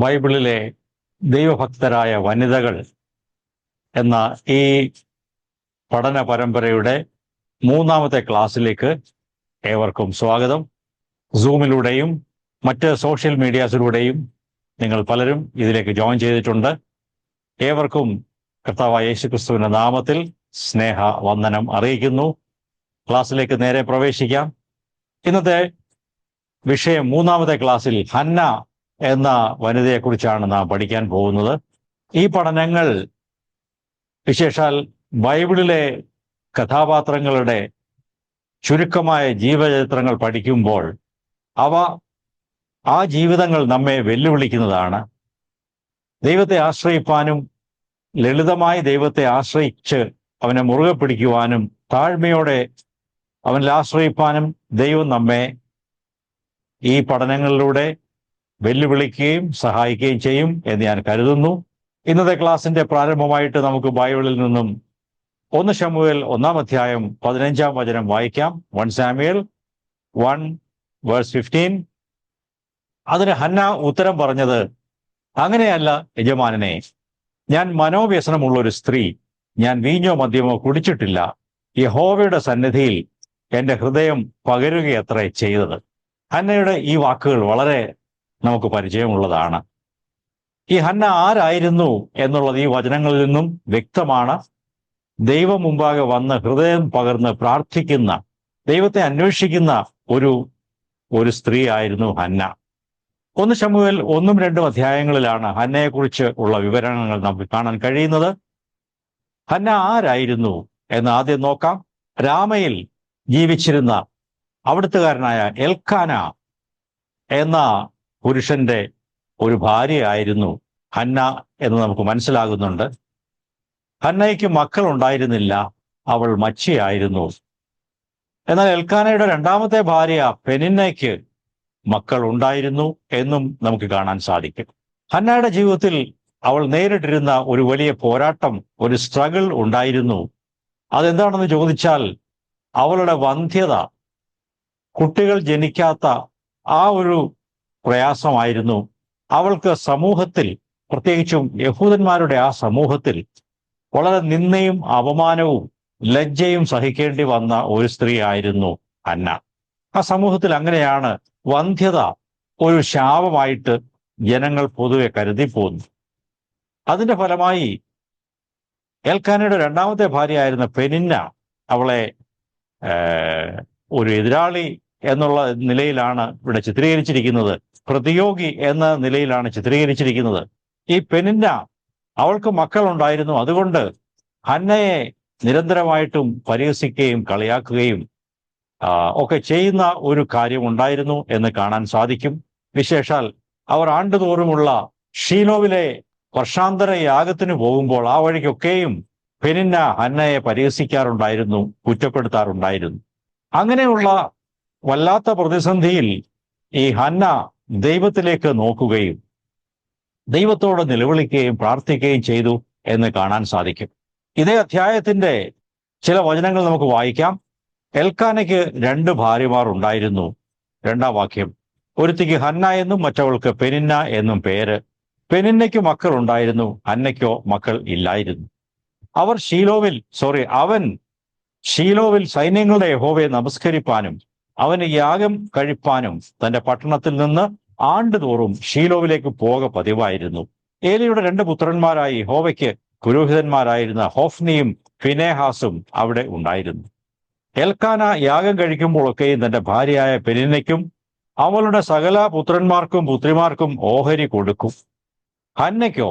ബൈബിളിലെ ദൈവഭക്തരായ വനിതകൾ എന്ന ഈ പഠന പരമ്പരയുടെ മൂന്നാമത്തെ ക്ലാസ്സിലേക്ക് ഏവർക്കും സ്വാഗതം. സൂമിലൂടെയും മറ്റ് സോഷ്യൽ മീഡിയാസിലൂടെയും നിങ്ങൾ പലരും ഇതിലേക്ക് ജോയിൻ ചെയ്തിട്ടുണ്ട്. ഏവർക്കും കർത്താവായ യേശുക്രിസ്തുവിന്റെ നാമത്തിൽ സ്നേഹ വന്ദനം അറിയിക്കുന്നു. ക്ലാസ്സിലേക്ക് നേരെ പ്രവേശിക്കാം. ഇന്നത്തെ വിഷയം, മൂന്നാമത്തെ ക്ലാസ്സിൽ ഹന്ന എന്ന വനിതയെക്കുറിച്ചാണ് നാം പഠിക്കാൻ പോകുന്നത്. ഈ പഠനങ്ങൾ വിശേഷാൽ ബൈബിളിലെ കഥാപാത്രങ്ങളുടെ ചുരുക്കമായ ജീവചരിത്രങ്ങൾ പഠിക്കുമ്പോൾ ആ ജീവിതങ്ങൾ നമ്മെ വെല്ലുവിളിക്കുന്നതാണ്. ദൈവത്തെ ആശ്രയിപ്പാനും ലളിതമായി ദൈവത്തെ ആശ്രയിച്ച് അവനെ മുറുകെ പിടിക്കുവാനും താഴ്മയോടെ അവനിൽ ആശ്രയിപ്പാനും ദൈവം നമ്മെ ഈ പഠനങ്ങളിലൂടെ വെല്ലുവിളിക്കുകയും സഹായിക്കുകയും ചെയ്യും എന്ന് ഞാൻ കരുതുന്നു. ഇന്നത്തെ ക്ലാസിന്റെ പ്രാരംഭമായിട്ട് നമുക്ക് ബൈബിളിൽ നിന്നും 1 ശമൂവേൽ 1-ാം അധ്യായം 15-ാം വചനം വായിക്കാം. 1 സാമുവേൽ 1:15. അതിന് ഹന്ന ഉത്തരം പറഞ്ഞത്, അങ്ങനെയല്ല യജമാനനെ, ഞാൻ മനോവ്യസനമുള്ള ഒരു സ്ത്രീ, ഞാൻ വീഞ്ഞോ മദ്യമോ കുടിച്ചിട്ടില്ല. യഹോവയുടെ സന്നിധിയിൽ എൻ്റെ ഹൃദയം പകരുകയത്രേ ചെയ്തത്. ഹന്നയുടെ ഈ വാക്കുകൾ വളരെ നമുക്ക് പരിചയമുള്ളതാണ്. ഈ ഹന്ന ആരായിരുന്നു എന്നുള്ളത് ഈ വചനങ്ങളിൽ നിന്നും വ്യക്തമാണ്. ദൈവം മുമ്പാകെ വന്ന് ഹൃദയം പകർന്ന് പ്രാർത്ഥിക്കുന്ന, ദൈവത്തെ അന്വേഷിക്കുന്ന ഒരു സ്ത്രീ ആയിരുന്നു ഹന്ന. 1 ശമൂവേൽ 1-2 അധ്യായങ്ങളിലാണ് ഹന്നയെക്കുറിച്ച് ഉള്ള വിവരണങ്ങൾ നമുക്ക് കാണാൻ കഴിയുന്നത്. ഹന്ന ആരായിരുന്നു എന്ന് ആദ്യം നോക്കാം. രാമയിൽ ജീവിച്ചിരുന്ന അവിടുത്തുകാരനായ എൽക്കാന എന്ന പുരുഷന്റെ ഒരു ഭാര്യയായിരുന്നു ഹന്ന എന്ന് നമുക്ക് മനസ്സിലാകുന്നുണ്ട്. ഹന്നയ്ക്ക് മക്കൾ ഉണ്ടായിരുന്നില്ല, അവൾ മച്ചിയായിരുന്നു. എന്നാൽ എൽക്കാനയുടെ 2ാമത്തെ ഭാര്യ പെനിന്നയ്ക്ക് മക്കൾ ഉണ്ടായിരുന്നു എന്നും നമുക്ക് കാണാൻ സാധിക്കും. ഹന്നയുടെ ജീവിതത്തിൽ അവൾ നേരിട്ടിരുന്ന ഒരു വലിയ പോരാട്ടം, ഒരു സ്ട്രഗിൾ ഉണ്ടായിരുന്നു. അതെന്താണെന്ന് ചോദിച്ചാൽ അവളുടെ വന്ധ്യത, കുട്ടികൾ ജനിക്കാത്ത ആ ഒരു പ്രയാസമായിരുന്നു. അവൾക്ക് സമൂഹത്തിൽ, പ്രത്യേകിച്ചും യഹൂദന്മാരുടെ ആ സമൂഹത്തിൽ വളരെ നിന്ദയും അപമാനവും ലജ്ജയും സഹിക്കേണ്ടി വന്ന ഒരു സ്ത്രീ ആയിരുന്നു ഹന്ന. ആ സമൂഹത്തിൽ അങ്ങനെയാണ് വന്ധ്യത ഒരു ശാപമായിട്ട് ജനങ്ങൾ പൊതുവെ കരുതിപ്പോന്നു. അതിന്റെ ഫലമായി എൽക്കാനയുടെ 2ാമത്തെ ഭാര്യയായിരുന്ന പെനിന്ന അവളെ ഒരു എതിരാളി എന്നുള്ള നിലയിലാണ് ഇവിടെ ചിത്രീകരിച്ചിരിക്കുന്നത്, പ്രതിയോഗി എന്ന നിലയിലാണ് ചിത്രീകരിച്ചിരിക്കുന്നത്. ഈ പെനിന്ന, അവൾക്ക് മക്കൾ ഉണ്ടായിരുന്നു. അതുകൊണ്ട് ഹന്നയെ നിരന്തരമായിട്ടും പരിഹസിക്കുകയും കളിയാക്കുകയും ഒക്കെ ചെയ്യുന്ന ഒരു കാര്യം ഉണ്ടായിരുന്നു എന്ന് കാണാൻ സാധിക്കും. വിശേഷാൽ അവർ ആണ്ടുതോറുമുള്ള ഷീലോവിലെ വർഷാന്തര യാഗത്തിന് പോകുമ്പോൾ ആ വഴിക്കൊക്കെയും പെനിന്ന ഹന്നയെ പരിഹസിക്കാറുണ്ടായിരുന്നു, കുറ്റപ്പെടുത്താറുണ്ടായിരുന്നു. അങ്ങനെയുള്ള വല്ലാത്ത പ്രതിസന്ധിയിൽ ഈ ഹന്ന ദൈവത്തിലേക്ക് നോക്കുകയും ദൈവത്തോട് നിലവിളിക്കുകയും പ്രാർത്ഥിക്കുകയും ചെയ്തു എന്ന് കാണാൻ സാധിക്കും. ഇതേ അധ്യായത്തിന്റെ ചില വചനങ്ങൾ നമുക്ക് വായിക്കാം. എൽക്കാനയ്ക്ക് 2 ഭാര്യമാർ ഉണ്ടായിരുന്നു. 2-ാം വാക്യം, ഒരുത്തിക്ക് ഹന്ന എന്നും മറ്റവൾക്ക് പെനിന്ന എന്നും പേര്. പെനിന്നയ്ക്ക് മക്കൾ ഉണ്ടായിരുന്നു, ഹന്നയ്ക്കോ മക്കൾ ഇല്ലായിരുന്നു. അവൻ ഷീലോവിൽ സൈന്യങ്ങളുടെ യഹോവയെ നമസ്കരിപ്പാനും അവന് യാഗം കഴിപ്പാനും തന്റെ പട്ടണത്തിൽ നിന്ന് ആണ്ടുതോറും ഷീലോവിലേക്ക് പോക പതിവായിരുന്നു. ഏലിയുടെ 2 പുത്രന്മാരായ യഹോവയ്ക്ക് പുരോഹിതന്മാരായിരുന്ന ഹോഫ്നിയും ഫിനേഹാസും അവിടെ ഉണ്ടായിരുന്നു. എൽക്കാന യാഗം കഴിക്കുമ്പോഴൊക്കെയും തന്റെ ഭാര്യയായ പെനിന്നയ്ക്കും അവളുടെ സകല പുത്രന്മാർക്കും പുത്രിമാർക്കും ഓഹരി കൊടുക്കും. ഹന്നയ്ക്കോ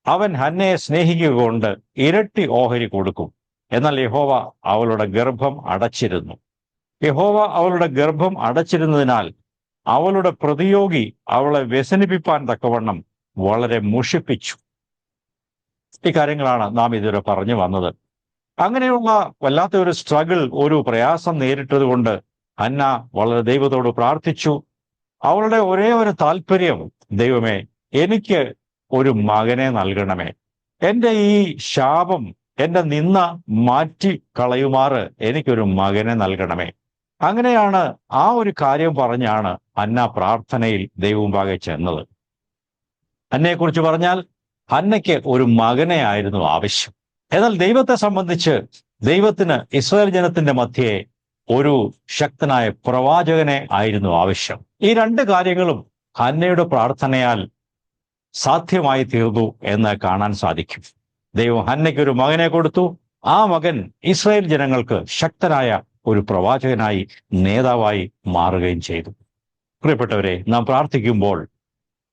അവൻ ഹന്നയെ സ്നേഹിക്കുക കൊണ്ട് ഇരട്ടി ഓഹരി കൊടുക്കും. എന്നാൽ യഹോവ അവളുടെ ഗർഭം അടച്ചിരുന്നു. യഹോവ അവളുടെ ഗർഭം അടച്ചിരുന്നതിനാൽ അവളുടെ പ്രതിയോഗി അവളെ വ്യസനിപ്പിപ്പാൻ തക്കവണ്ണം വളരെ മുഷിപ്പിച്ചു. ഈ കാര്യങ്ങളാണ് നാം ഇതുവരെ പറഞ്ഞു വന്നത്. അങ്ങനെയുള്ള വല്ലാത്ത ഒരു സ്ട്രഗിൾ, ഒരു പ്രയാസം നേരിട്ടത് കൊണ്ട് ഹന്ന വളരെ ദൈവത്തോട് പ്രാർത്ഥിച്ചു. അവളുടെ ഒരേ ഒരു താല്പര്യം, ദൈവമേ, എനിക്ക് ഒരു മകനെ നൽകണമേ, എൻ്റെ ഈ ശാപം, എൻ്റെ നിന്ന മാറ്റി കളയുമാറ് എനിക്കൊരു മകനെ നൽകണമേ. അങ്ങനെയാണ് ആ ഒരു കാര്യം പറഞ്ഞാണ് ഹന്ന പ്രാർത്ഥനയിൽ ദൈവമുമ്പാകെ ചെന്നത്. ഹന്നയെക്കുറിച്ച് പറഞ്ഞാൽ ഹന്നയ്ക്ക് ഒരു മകനെ ആയിരുന്നു ആവശ്യം. എന്നാൽ ദൈവത്തെ സംബന്ധിച്ച് ദൈവത്തിന് ഇസ്രായേൽ ജനത്തിന്റെ മധ്യേ ഒരു ശക്തനായ പ്രവാചകനെ ആയിരുന്നു ആവശ്യം. ഈ രണ്ട് കാര്യങ്ങളും ഹന്നയുടെ പ്രാർത്ഥനയാൽ സാധ്യമായി തീർന്നു എന്ന് കാണാൻ സാധിക്കും. ദൈവം ഹന്നയ്ക്ക് ഒരു മകനെ കൊടുത്തു. ആ മകൻ ഇസ്രായേൽ ജനങ്ങൾക്ക് ശക്തനായ ഒരു പ്രവാചകനായി, നേതാവായി മാറുകയും ചെയ്തു. പ്രിയപ്പെട്ടവരെ, നാം പ്രാർത്ഥിക്കുമ്പോൾ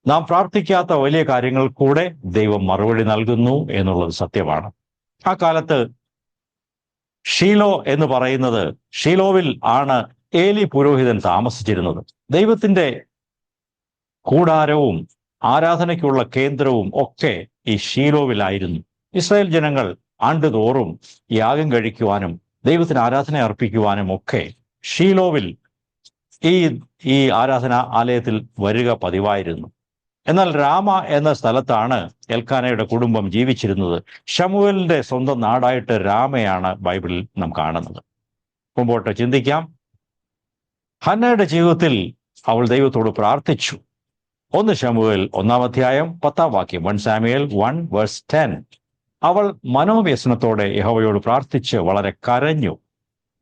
നാം പ്രാർത്ഥിക്കാത്ത വലിയ കാര്യങ്ങൾ കൂടെ ദൈവം മറുപടി നൽകുന്നു എന്നുള്ളത് സത്യമാണ്. ആ കാലത്ത് ഷീലോ എന്ന് പറയുന്നത്, ഷീലോവിൽ ആണ് ഏലി പുരോഹിതൻ താമസിച്ചിരുന്നത്. ദൈവത്തിന്റെ കൂടാരവും ആരാധനയ്ക്കുള്ള കേന്ദ്രവും ഒക്കെ ഈ ഷീലോവിലായിരുന്നു. ഇസ്രായേൽ ജനങ്ങൾ ആണ്ടുതോറും യാഗം കഴിക്കുവാനും ദൈവത്തിന് ആരാധന അർപ്പിക്കുവാനും ഒക്കെ ഷീലോവിൽ ഈ ആരാധന ആലയത്തിൽ വരിക പതിവായിരുന്നു. എന്നാൽ രാമ എന്ന സ്ഥലത്താണ് എൽക്കാനയുടെ കുടുംബം ജീവിച്ചിരുന്നത്. ശമൂവേലിന്റെ സ്വന്തം നാടായിട്ട് രാമയാണ് ബൈബിളിൽ നാം കാണുന്നത്. മുമ്പോട്ട് ചിന്തിക്കാം. ഹന്നയുടെ ജീവിതത്തിൽ അവൾ ദൈവത്തോട് പ്രാർത്ഥിച്ചു. 1 ശമൂവേൽ 1-ാം അധ്യായം 10-ാം വാക്യം, 1 സാമുവേൽ 1:10. അവൾ മനോവ്യസനത്തോടെ യഹോവയോട് പ്രാർത്ഥിച്ച് വളരെ കരഞ്ഞു.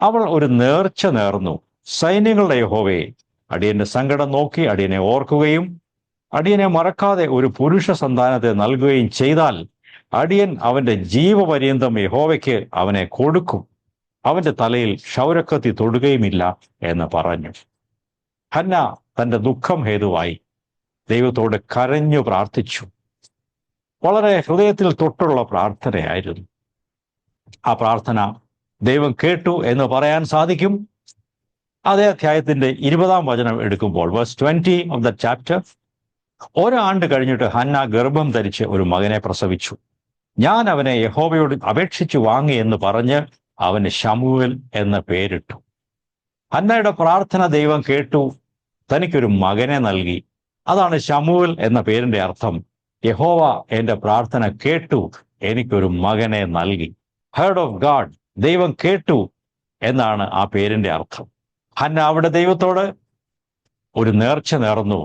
അവൾ ഒരു നേർച്ച നേർന്നു. സൈന്യങ്ങളുടെ യഹോവേ, അടിയന്റെ സങ്കടം നോക്കി അടിയനെ ഓർക്കുകയും അടിയനെ മറക്കാതെ ഒരു പുരുഷ സന്താനത്തെ നൽകുകയും ചെയ്താൽ അടിയൻ അവന്റെ ജീവപര്യന്തം യഹോവയ്ക്ക് അവനെ കൊടുക്കും. അവന്റെ തലയിൽ ക്ഷൗരക്കത്തി തൊടുകയുമില്ല എന്ന് പറഞ്ഞു. ഹന്ന തന്റെ ദുഃഖം ഹേതുവായി ദൈവത്തോട് കരഞ്ഞു പ്രാർത്ഥിച്ചു. വളരെ ഹൃദയത്തിൽ തൊട്ടുള്ള പ്രാർത്ഥനയായിരുന്നു. ആ പ്രാർത്ഥന ദൈവം കേട്ടു എന്ന് പറയാൻ സാധിക്കും. അതേ അധ്യായത്തിന്റെ 20-ാം വചനം എടുക്കുമ്പോൾ, വേഴ്സ് 20 ഓഫ് ദ ചാപ്റ്റർ, ഒരാണ്ട് കഴിഞ്ഞിട്ട് ഹന്ന ഗർഭം ധരിച്ച് ഒരു മകനെ പ്രസവിച്ചു. ഞാൻ അവനെ യഹോവയോട് അപേക്ഷിച്ചു വാങ്ങി എന്ന് പറഞ്ഞ് അവന് ശമൂവേൽ എന്ന പേരിട്ടു. ഹന്നയുടെ പ്രാർത്ഥന ദൈവം കേട്ടു, തനിക്കൊരു മകനെ നൽകി. അതാണ് ശമൂവേൽ എന്ന പേരിന്റെ അർത്ഥം. യഹോവ എന്റെ പ്രാർത്ഥന കേട്ടു, എനിക്കൊരു മകനെ നൽകി. ഹേർഡ് ഓഫ് ഗാഡ്, ദൈവം കേട്ടു എന്നാണ് ആ പേരിന്റെ അർത്ഥം. ഹന്ന അവിടെ ദൈവത്തോട് ഒരു നേർച്ച നേർന്നു,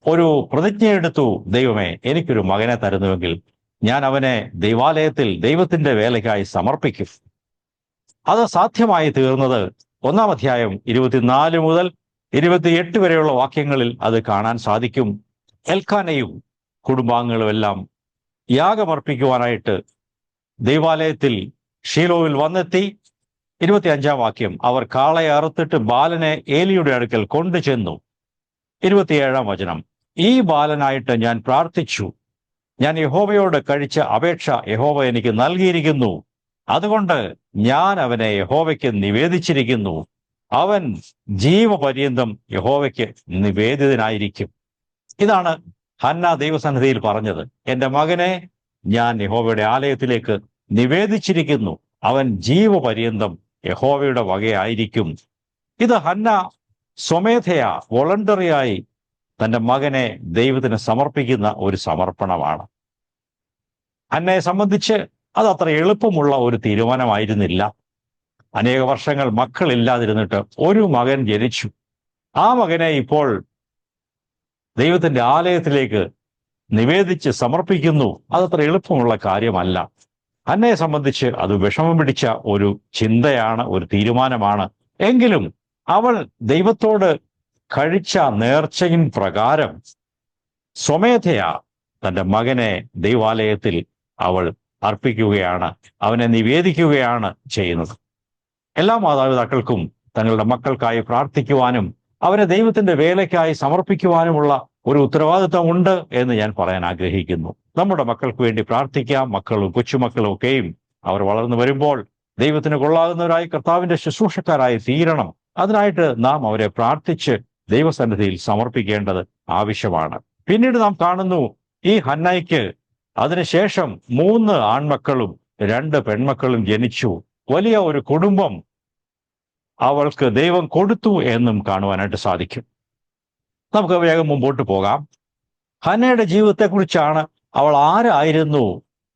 ഒരു പ്രതിജ്ഞയെടുത്തു. ദൈവമേ, എനിക്കൊരു മകനെ തരുന്നുവെങ്കിൽ ഞാൻ അവനെ ദൈവാലയത്തിൽ ദൈവത്തിന്റെ വേലയ്ക്കായി സമർപ്പിക്കും. അത് സാധ്യമായി തീർന്നത് 1-ാം അധ്യായം 24 മുതൽ 28 വരെയുള്ള വാക്യങ്ങളിൽ അത് കാണാൻ സാധിക്കും. എൽക്കാനയും കുടുംബാംഗങ്ങളും എല്ലാം യാഗമർപ്പിക്കുവാനായിട്ട് ദൈവാലയത്തിൽ ഷീലോവിൽ വന്നെത്തി. 25-ാം വാക്യം, അവർ കാളയെ അറുത്തിട്ട് ബാലനെ ഏലിയുടെ അടുക്കൽ കൊണ്ടുചെന്നു. 27-ാം വചനം, ഈ ബാലനായിട്ട് ഞാൻ പ്രാർത്ഥിച്ചു. ഞാൻ യഹോവയോട് കഴിച്ച അപേക്ഷ യഹോവ എനിക്ക് നൽകിയിരിക്കുന്നു. അതുകൊണ്ട് ഞാൻ അവനെ യഹോവയ്ക്ക് നിവേദിച്ചിരിക്കുന്നു. അവൻ ജീവപര്യന്തം യഹോവയ്ക്ക് നിവേദിതനായിരിക്കും. ഇതാണ് ഹന്ന ദൈവസന്നിധിയിൽ പറഞ്ഞത്. എൻ്റെ മകനെ ഞാൻ യഹോവയുടെ ആലയത്തിലേക്ക് നിവേദിച്ചിരിക്കുന്നു. അവൻ ജീവപര്യന്തം യഹോവയുടെ വകയായിരിക്കും. ഇത് ഹന്ന സ്വമേധയാ, വോളണ്ടറിയായി തൻ്റെ മകനെ ദൈവത്തിന് സമർപ്പിക്കുന്ന ഒരു സമർപ്പണമാണ്. ഹന്നയെ സംബന്ധിച്ച് അത് അത്ര എളുപ്പമുള്ള ഒരു തീരുമാനമായിരുന്നില്ല. അനേക വർഷങ്ങൾ മക്കളില്ലാതിരുന്നിട്ട് ഒരു മകൻ ജനിച്ചു. ആ മകനെ ഇപ്പോൾ ദൈവത്തിന്റെ ആലയത്തിലേക്ക് നിവേദിച്ച് സമർപ്പിക്കുന്നു. അതത്ര എളുപ്പമുള്ള കാര്യമല്ല. ഹന്നയെ സംബന്ധിച്ച് അത് വിഷമം പിടിച്ച ഒരു ചിന്തയാണ്, ഒരു തീരുമാനമാണ്. എങ്കിലും അവൾ ദൈവത്തോട് കഴിച്ച നേർച്ചയിൻ പ്രകാരം സ്വമേധയാ തൻ്റെ മകനെ ദൈവാലയത്തിൽ അവൾ അർപ്പിക്കുകയാണ്, അവനെ നിവേദിക്കുകയാണ് ചെയ്യുന്നത്. എല്ലാ മാതാപിതാക്കൾക്കും തങ്ങളുടെ മക്കൾക്കായി പ്രാർത്ഥിക്കുവാനും അവരെ ദൈവത്തിന്റെ വേലയ്ക്കായി സമർപ്പിക്കുവാനുമുള്ള ഒരു ഉത്തരവാദിത്വം ഉണ്ട് എന്ന് ഞാൻ പറയാൻ ആഗ്രഹിക്കുന്നു. നമ്മുടെ മക്കൾക്ക് വേണ്ടി പ്രാർത്ഥിക്കാം. മക്കളും കൊച്ചുമക്കളും ഒക്കെയും അവർ വളർന്നു വരുമ്പോൾ ദൈവത്തിന് കൊള്ളാകുന്നവരായി കർത്താവിന്റെ ശുശ്രൂഷക്കാരായി തീരണം. അതിനായിട്ട് നാം അവരെ പ്രാർത്ഥിച്ച് ദൈവസന്നിധിയിൽ സമർപ്പിക്കേണ്ടത് ആവശ്യമാണ്. പിന്നീട് നാം കാണുന്നു, ഈ ഹന്നയ്ക്ക് അതിനുശേഷം 3 ആൺമക്കളും 2 പെൺമക്കളും ജനിച്ചു. വലിയ ഒരു കുടുംബം അവൾക്ക് ദൈവം കൊടുത്തു എന്നും കാണുവാനായിട്ട് സാധിക്കും. നമുക്ക് വേഗം മുമ്പോട്ട് പോകാം. ഹന്നയുടെ ജീവിതത്തെക്കുറിച്ചാണ്, അവൾ ആരായിരുന്നു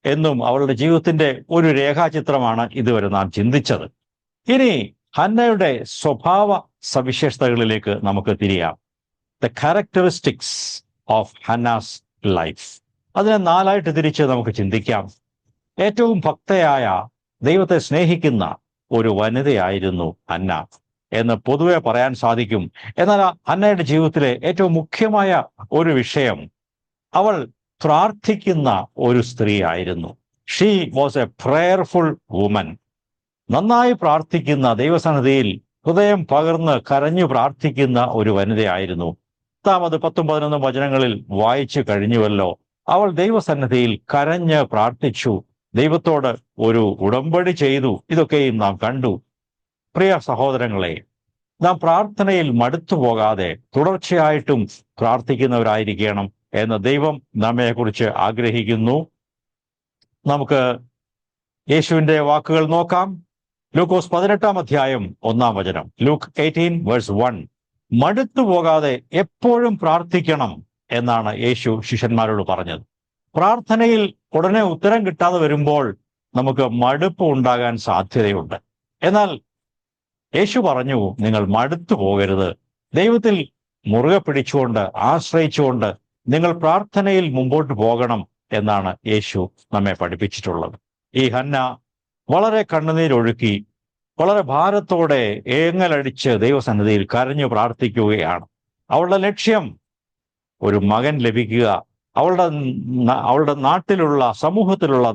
എന്നും അവളുടെ ജീവിതത്തിന്റെ ഒരു രേഖാചിത്രമാണ് ഇതുവരെ നാം ചിന്തിച്ചത്. ഇനി ഹന്നയുടെ സ്വഭാവ സവിശേഷതകളിലേക്ക് നമുക്ക് തിരിയാം. The characteristics of Hannah's life. അതിനെ 4ആയിട്ട് തിരിച്ച് നമുക്ക് ചിന്തിക്കാം. ഏറ്റവും ഭക്തയായ, ദൈവത്തെ സ്നേഹിക്കുന്ന ഒരു വനിതയായിരുന്നു ഹന്ന എന്ന് പൊതുവെ പറയാൻ സാധിക്കും. എന്നാൽ ഹന്നയുടെ ജീവിതത്തിലെ ഏറ്റവും മുഖ്യമായ ഒരു വിഷയം, അവൾ പ്രാർത്ഥിക്കുന്ന ഒരു സ്ത്രീ ആയിരുന്നു. She was a prayerful woman. നന്നായി പ്രാർത്ഥിക്കുന്ന, ദൈവസന്നിധിയിൽ ഹൃദയം പകർന്ന് കരഞ്ഞു പ്രാർത്ഥിക്കുന്ന ഒരു വനിതയായിരുന്നു. 10, 11 വചനങ്ങളിൽ വായിച്ചു കഴിഞ്ഞുവല്ലോ. അവൾ ദൈവസന്നിധിയിൽ കരഞ്ഞ് പ്രാർത്ഥിച്ചു, ദൈവത്തോട് ഒരു ഉടമ്പടി ചെയ്തു. ഇതൊക്കെയും നാം കണ്ടു. പ്രിയ സഹോദരങ്ങളെ, നാം പ്രാർത്ഥനയിൽ മടുത്തു പോകാതെ തുടർച്ചയായിട്ടും പ്രാർത്ഥിക്കുന്നവരായിരിക്കണം എന്ന് ദൈവം നമ്മെക്കുറിച്ച് ആഗ്രഹിക്കുന്നു. നമുക്ക് യേശുവിന്റെ വാക്കുകൾ നോക്കാം. ലൂക്കോസ് 18 അധ്യായം 1 വചനം. ലൂക്ക് 18:1. മടുത്തു പോകാതെ എപ്പോഴും പ്രാർത്ഥിക്കണം എന്നാണ് യേശു ശിഷ്യന്മാരോട് പറഞ്ഞത്. പ്രാർത്ഥനയിൽ ഉടനെ ഉത്തരം കിട്ടാതെ വരുമ്പോൾ നമുക്ക് മടുപ്പ് ഉണ്ടാകാൻ സാധ്യതയുണ്ട്. എന്നാൽ യേശു പറഞ്ഞു, നിങ്ങൾ മടുത്തു പോകരുത്. ദൈവത്തിൽ മുറുകെ പിടിച്ചുകൊണ്ട്, ആശ്രയിച്ചുകൊണ്ട് നിങ്ങൾ പ്രാർത്ഥനയിൽ മുമ്പോട്ട് പോകണം എന്നാണ് യേശു നമ്മെ പഠിപ്പിച്ചിട്ടുള്ളത്. ഈ ഹന്ന വളരെ കണ്ണുനീരൊഴുക്കി, വളരെ ഭാരത്തോടെ ഏങ്ങലടിച്ച് ദൈവസന്നിധിയിൽ കരഞ്ഞു പ്രാർത്ഥിക്കുകയാണ്. അവളുടെ ലക്ഷ്യം ഒരു മകൻ ലഭിക്കുക. അവളുടെ നാട്ടിലുള്ള, സമൂഹത്തിലുള്ള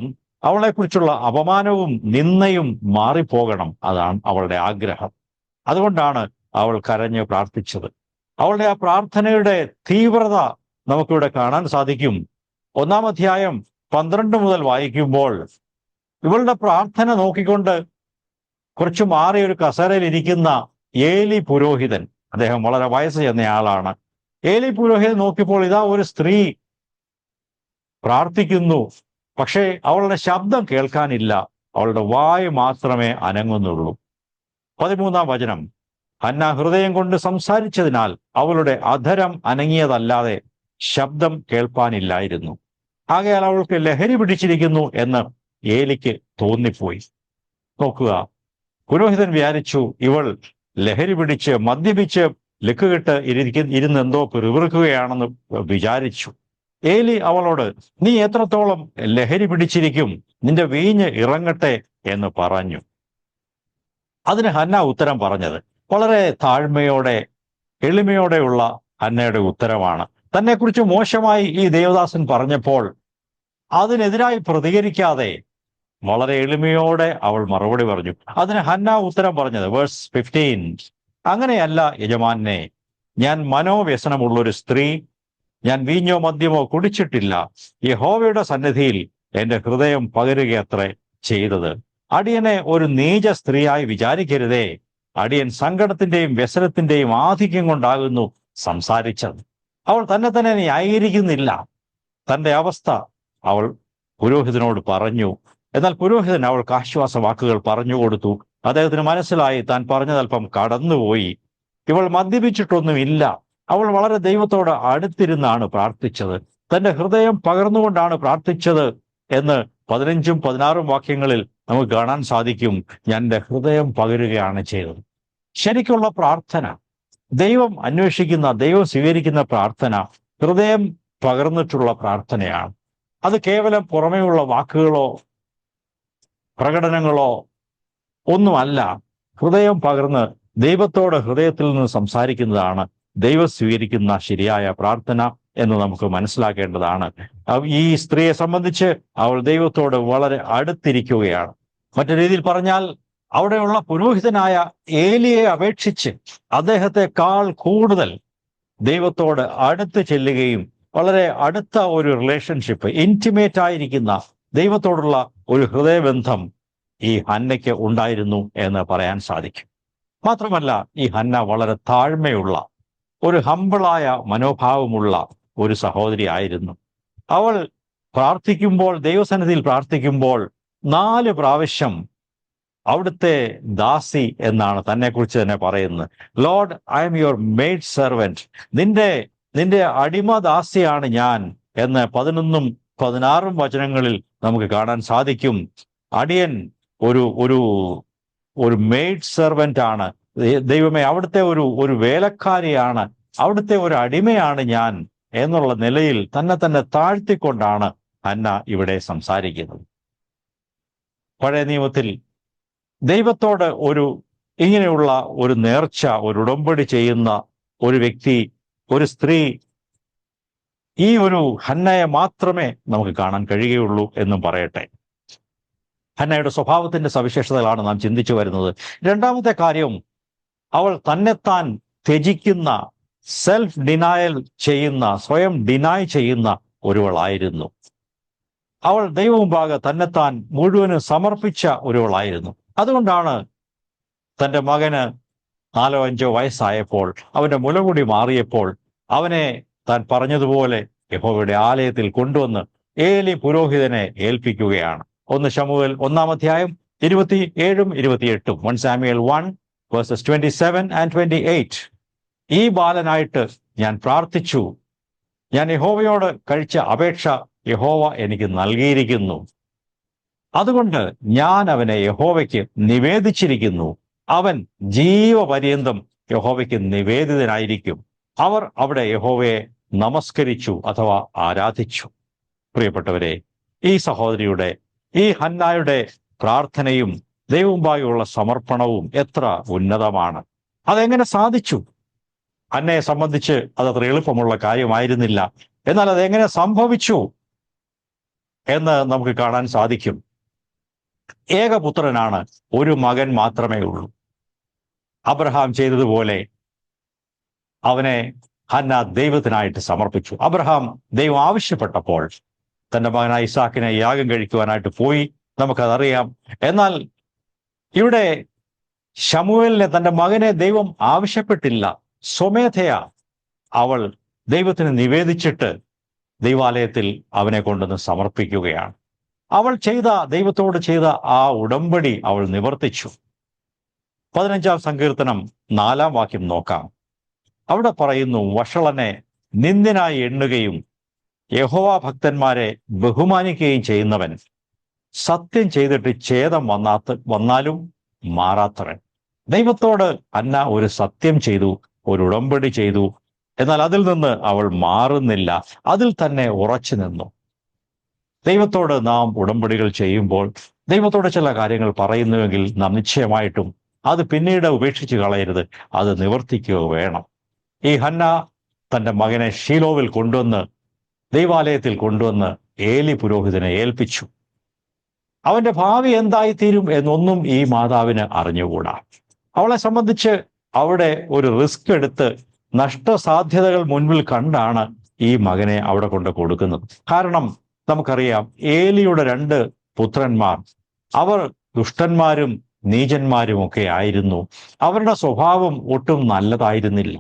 അവളെക്കുറിച്ചുള്ള അപമാനവും നിന്ദയും മാറിപ്പോകണം. അതാണ് അവളുടെ ആഗ്രഹം. അതുകൊണ്ടാണ് അവൾ കരഞ്ഞ് പ്രാർത്ഥിച്ചത്. അവളുടെ ആ പ്രാർത്ഥനയുടെ തീവ്രത നമുക്കിവിടെ കാണാൻ സാധിക്കും. 1 അധ്യായം 12 മുതൽ വായിക്കുമ്പോൾ ഇവളുടെ പ്രാർത്ഥന നോക്കിക്കൊണ്ട് കുറച്ചു മാറി ഒരു കസേരയിൽ ഇരിക്കുന്ന ഏലി പുരോഹിതൻ, അദ്ദേഹം വളരെ വയസ്സ് ചെന്നയാളാണ്. ഏലി പുരോഹിതൻ നോക്കിയപ്പോൾ ഇതാ ഒരു സ്ത്രീ പ്രാർത്ഥിക്കുന്നു. പക്ഷേ അവളുടെ ശബ്ദം കേൾക്കാനില്ല, അവളുടെ വായ് മാത്രമേ അനങ്ങുന്നുള്ളൂ. 13 വചനം. ഹന്ന ഹൃദയം കൊണ്ട് സംസാരിച്ചതിനാൽ അവളുടെ അധരം അനങ്ങിയതല്ലാതെ ശബ്ദം കേൾപ്പാനില്ലായിരുന്നു. ആകയാൽ അവൾക്ക് ലഹരി പിടിച്ചിരിക്കുന്നു എന്ന് ഏലിക്ക് തോന്നിപ്പോയി. നോക്കുക, പുരോഹിതൻ വിചാരിച്ചു ഇവൾ ലഹരി പിടിച്ച് മദ്യപിച്ച് ലക്കുകെട്ട് ഇരുന്നെന്തോ പിറുപിറുക്കുകയാണെന്ന് വിചാരിച്ചു. ഏലി അവളോട്, നീ എത്രത്തോളം ലഹരി പിടിച്ചിരിക്കും, നിന്റെ വീഞ്ഞ് ഇറങ്ങട്ടെ എന്ന് പറഞ്ഞു. അതിന് ഹന്ന ഉത്തരം പറഞ്ഞത് വളരെ താഴ്മയോടെ, എളിമയോടെയുള്ള ഹന്നയുടെ ഉത്തരമാണ്. തന്നെക്കുറിച്ച് മോശമായി ഈ ദേവദാസൻ പറഞ്ഞപ്പോൾ അതിനെതിരായി പ്രതികരിക്കാതെ വളരെ എളിമയോടെ അവൾ മറുപടി പറഞ്ഞു. അതിന് ഹന്ന ഉത്തരം പറഞ്ഞത് വേഴ്സ് 15, അങ്ങനെയല്ല യജമാനെ, ഞാൻ മനോവ്യസനമുള്ളൊരു സ്ത്രീ, ഞാൻ വീഞ്ഞോ മദ്യമോ കുടിച്ചിട്ടില്ല. യഹോവയുടെ സന്നിധിയിൽ എന്റെ ഹൃദയം പകരുകയത്രേ ചെയ്തത്. അടിയനെ ഒരു നീച സ്ത്രീയായി വിചാരിക്കരുതേ. അടിയൻ സങ്കടത്തിന്റെയും വ്യസനത്തിന്റെയും ആധിക്യം കൊണ്ടാകുന്നു സംസാരിച്ചത്. അവൾ തന്നെ ന്യായീകരിക്കുന്നില്ല. തന്റെ അവസ്ഥ അവൾ പുരോഹിതനോട് പറഞ്ഞു. എന്നാൽ പുരോഹിതൻ അവൾക്ക് ആശ്വാസ വാക്കുകൾ പറഞ്ഞു കൊടുത്തു. അദ്ദേഹത്തിന് മനസ്സിലായി താൻ പറഞ്ഞതല്പം കടന്നുപോയി. ഇവൾ മദ്യപിച്ചിട്ടൊന്നുമില്ല. അവൾ വളരെ ദൈവത്തോട് അടുത്തിരുന്നാണ് പ്രാർത്ഥിച്ചത്. തന്റെ ഹൃദയം പകർന്നുകൊണ്ടാണ് പ്രാർത്ഥിച്ചത് എന്ന് 15ഉം 16ഉം വാക്യങ്ങളിൽ നമുക്ക് കാണാൻ സാധിക്കും. ഞാൻ എൻ്റെ ഹൃദയം പകരുകയാണ് ചെയ്തത്. ശരിക്കുള്ള പ്രാർത്ഥന, ദൈവം അന്വേഷിക്കുന്ന, ദൈവം സ്വീകരിക്കുന്ന പ്രാർത്ഥന ഹൃദയം പകർന്നിട്ടുള്ള പ്രാർത്ഥനയാണ്. അത് കേവലം പുറമേയുള്ള വാക്കുകളോ പ്രകടനങ്ങളോ ഒന്നുമല്ല. ഹൃദയം പകർന്ന് ദൈവത്തോട് ഹൃദയത്തിൽ നിന്ന് സംസാരിക്കുന്നതാണ് ദൈവം സ്വീകരിക്കുന്ന ശരിയായ പ്രാർത്ഥന എന്ന് നമുക്ക് മനസ്സിലാക്കേണ്ടതാണ്. ഈ സ്ത്രീയെ സംബന്ധിച്ച് അവൾ ദൈവത്തോട് വളരെ അടുത്തിരിക്കുകയാണ്. മറ്റു രീതിയിൽ പറഞ്ഞാൽ, അവിടെയുള്ള പുരോഹിതനായ ഏലിയെ അപേക്ഷിച്ച് അദ്ദേഹത്തെക്കാൾ കൂടുതൽ ദൈവത്തോട് അടുത്ത് ചെല്ലുകയും വളരെ അടുത്ത ഒരു റിലേഷൻഷിപ്പ്, ഇന്റിമേറ്റ് ആയിരിക്കുന്ന ദൈവത്തോടുള്ള ഒരു ഹൃദയബന്ധം ഈ ഹന്നയ്ക്ക് ഉണ്ടായിരുന്നു എന്ന് പറയാൻ സാധിക്കും. മാത്രമല്ല, ഈ ഹന്ന വളരെ താഴ്മയുള്ള, ഒരു ഹമ്പിളായ മനോഭാവമുള്ള ഒരു സഹോദരി ആയിരുന്നു. അവൾ പ്രാർത്ഥിക്കുമ്പോൾ, ദൈവസന്നിധിയിൽ പ്രാർത്ഥിക്കുമ്പോൾ 4 പ്രാവശ്യം അവിടുത്തെ ദാസി എന്നാണ് തന്നെക്കുറിച്ച് തന്നെ പറയുന്നത്. Lord, I M your made servant, നിന്റെ അടിമ ദാസിയാണ് ഞാൻ എന്ന് 11ഉം 16ഉം വചനങ്ങളിൽ നമുക്ക് കാണാൻ സാധിക്കും. അടിയൻ ഒരു മെയ്ഡ് സെർവൻ്റ് ആണ്. ദൈവമേ, അവിടുത്തെ ഒരു വേലക്കാരിയാണ്, അവിടുത്തെ ഒരു അടിമയാണ് ഞാൻ എന്നുള്ള നിലയിൽ തന്നെ തന്നെ താഴ്ത്തിക്കൊണ്ടാണ് ഹന്ന ഇവിടെ സംസാരിക്കുന്നത്. പഴയ നിയമത്തിൽ ദൈവത്തോട് ഇങ്ങനെയുള്ള ഒരു നേർച്ച, ഒരു ഉടമ്പടി ചെയ്യുന്ന ഒരു വ്യക്തി, ഒരു സ്ത്രീ, ഈ ഒരു ഹന്നയെ മാത്രമേ നമുക്ക് കാണാൻ കഴിയുകയുള്ളൂ എന്നും പറയട്ടെ. ഹന്നയുടെ സ്വഭാവത്തിന്റെ സവിശേഷതകളാണ് നാം ചിന്തിച്ചു വരുന്നത്. രണ്ടാമത്തെ കാര്യം, അവൾ തന്നെത്താൻ ത്യജിക്കുന്ന, സെൽഫ് ഡിനായൽ ചെയ്യുന്ന, സ്വയം ഡിനായ് ചെയ്യുന്ന ഒരുവളായിരുന്നു. അവൾ ദൈവമുമ്പാകെ തന്നെത്താൻ മുഴുവനും സമർപ്പിച്ച ഒരുവളായിരുന്നു. അതുകൊണ്ടാണ് തൻ്റെ മകന് 4-5 വയസ്സായപ്പോൾ, അവന്റെ മുലകുടി മാറിയപ്പോൾ അവനെ താൻ പറഞ്ഞതുപോലെ യഹോവയുടെ ആലയത്തിൽ കൊണ്ടുവന്ന് ഏലി പുരോഹിതനെ ഏൽപ്പിക്കുകയാണ്. 1 ശമൂവേൽ 1-ാം അധ്യായം 27-28, 1 സാമുവേൽ 1 verses 27 and 28. ഈ ബാലനായിട്ട് ഞാൻ പ്രാർത്ഥിച്ചു, ഞാൻ യഹോവയോട് കഴിച്ച അപേക്ഷ യഹോവ എനിക്ക് നൽകിയിരിക്കുന്നു, അതുകൊണ്ട് ഞാൻ അവനെ യഹോവയ്ക്ക് നിവേദിച്ചിരിക്കുന്നു, അവൻ ജീവപര്യന്തം യഹോവയ്ക്ക് നിവേദിതനായിരിക്കും. അവർ അവിടെ യഹോവയെ നമസ്കരിച്ചു അഥവാ ആരാധിച്ചു. പ്രിയപ്പെട്ടവരെ, ഈ സഹോദരിയുടെ, ഈ ഹന്നായുടെ പ്രാർത്ഥനയും ദൈവമുമ്പായുള്ള സമർപ്പണവും എത്ര ഉന്നതമാണ്! അതെങ്ങനെ സാധിച്ചു? ഹന്നയെ സംബന്ധിച്ച് അതത്ര എളുപ്പമുള്ള കാര്യമായിരുന്നില്ല. എന്നാൽ അതെങ്ങനെ സംഭവിച്ചു എന്ന് നമുക്ക് കാണാൻ സാധിക്കും. ഏകപുത്രനാണ്, ഒരു മകൻ മാത്രമേ ഉള്ളൂ. അബ്രഹാം ചെയ്തതുപോലെ അവനെ ഹന്ന ദൈവത്തിനായിട്ട് സമർപ്പിച്ചു. അബ്രഹാം ദൈവം ആവശ്യപ്പെട്ടപ്പോൾ തൻ്റെ മകനായ ഇസാക്കിനെ യാഗം കഴിക്കുവാനായിട്ട് പോയി, നമുക്കതറിയാം. എന്നാൽ ഇവിടെ ശമൂവേലിനെ, തൻ്റെ മകനെ ദൈവം ആവശ്യപ്പെട്ടില്ല. സ്വമേധയാ അവൾ ദൈവത്തിന് നിവേദിച്ചിട്ട് ദൈവാലയത്തിൽ അവനെ കൊണ്ടുവന്ന് സമർപ്പിക്കുകയാണ്. അവൾ ദൈവത്തോട് ചെയ്ത ആ ഉടമ്പടി അവൾ നിവർത്തിച്ചു. 15-ാം സങ്കീർത്തനം 4-ാം വാക്യം നോക്കാം. അവിടെ പറയുന്നു, വഷളനെ നിന്ദ്യനായി എണ്ണുകയും യഹോവ ഭക്തന്മാരെ ബഹുമാനിക്കുകയും ചെയ്യുന്നവൻ സത്യം ചെയ്തിട്ട് ഛേദം വന്നാലും മാറാത്തവൻ. ദൈവത്തോട് ഹന്ന ഒരു സത്യം ചെയ്തു, ഒരു ഉടമ്പടി ചെയ്തു. എന്നാൽ അതിൽ നിന്ന് അവൾ മാറുന്നില്ല, അതിൽ തന്നെ ഉറച്ചു നിന്നു. ദൈവത്തോട് നാം ഉടമ്പടികൾ ചെയ്യുമ്പോൾ, ദൈവത്തോട് ചില കാര്യങ്ങൾ പറയുന്നുവെങ്കിൽ നാം നിശ്ചയമായിട്ടും അത് പിന്നീട് ഉപേക്ഷിച്ച് കളയരുത്, അത് നിവർത്തിക്കുക വേണം. ഈ ഹന്ന തൻ്റെ മകനെ ഷീലോവിൽ കൊണ്ടുവന്ന്, ദൈവാലയത്തിൽ കൊണ്ടുവന്ന് ഏലി പുരോഹിതനെ ഏൽപ്പിച്ചു. അവന്റെ ഭാവി എന്തായിത്തീരും എന്നൊന്നും ഈ മാതാവിന് അറിഞ്ഞുകൂടാ. അവളെ സംബന്ധിച്ച് അവിടെ ഒരു റിസ്ക് എടുത്ത് നഷ്ടസാധ്യതകൾ മുൻപിൽ കണ്ടാണ് ഈ മകനെ അവിടെ കൊണ്ട് കൊടുക്കുന്നത്. കാരണം നമുക്കറിയാം, ഏലിയുടെ 2 പുത്രന്മാർ, അവർ ദുഷ്ടന്മാരും നീചന്മാരും ഒക്കെ ആയിരുന്നു. അവരുടെ സ്വഭാവം ഒട്ടും നല്ലതായിരുന്നില്ല.